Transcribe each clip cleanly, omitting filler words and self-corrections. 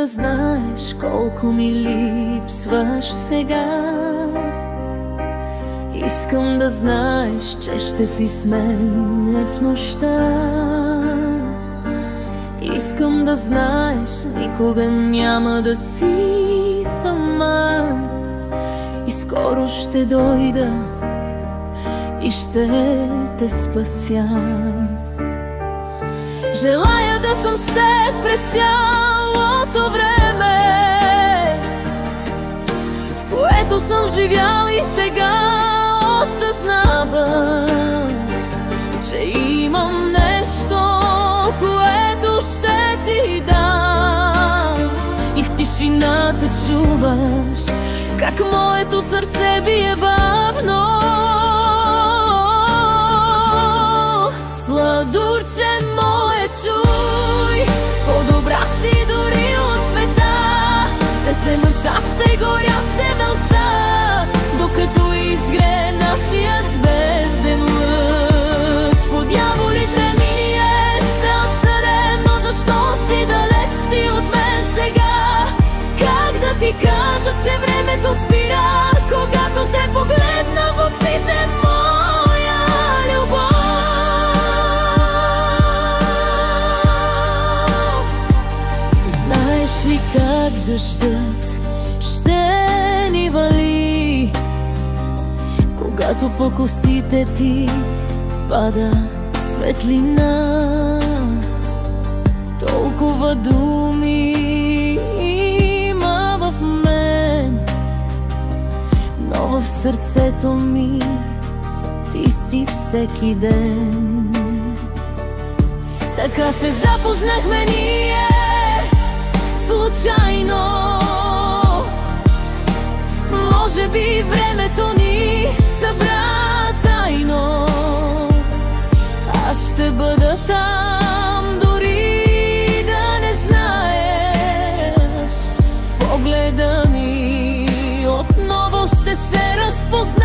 да знаеш колко ми липсваш сега. Искам да знаеш, че ще си с мен в нощта. Искам да знаеш, никога няма да си сама. И скоро ще дойда и ще те спася. Желая да съм с теб през цялото време, в което съм живял, и сега осъзнавам, че имам нещо, което ще ти дам. И в тишината чуваш как моето сърце бие бавно. Сладурче мое, чуй, по-добра си дори от света. Ще се мъча, ще горя, ще мълча, докато изгре нашият звезден лъч. По дяволите ние ще останем, но защо си далеч ти от мен сега? Как да ти кажа, че времето спира, когато те погледна в очите, моя любов? Знаеш ли как дъждът ще ни вали, когато по косите ти пада светлина? Толкова думи има в мен, но в сърцето ми ти си всеки ден. Така се запознахме ние случайно. Може би времето ни събра тайно. Аз ще бъда там, дори да не знаеш. В погледа ми отново ще се разпознаеш.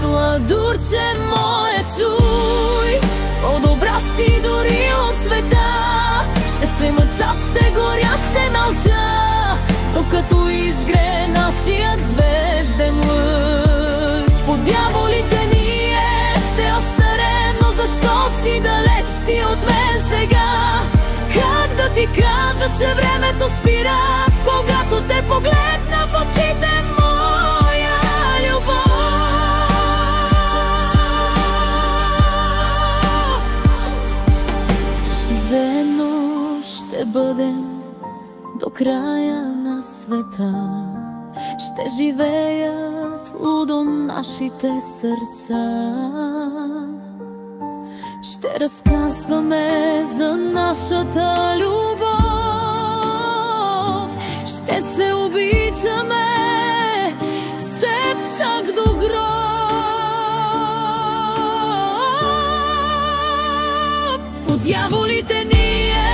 Сладурче мое, чуй, по-добра си дори от света. Ще се мъча, ще горя, ще мълча, докато изгре нашият звезден лъч. По дяволите ние ще остарем, но защо си далеч ти от мен сега? Как да ти кажа, че времето спира, когато те погледна в очите, моя любов? Заедно ще бъдем до края на света. Ще живеят лудо нашите сърца. Ще разказваме за нашата любов. Ще се обичаме с теб чак до гроб. По дяволите ние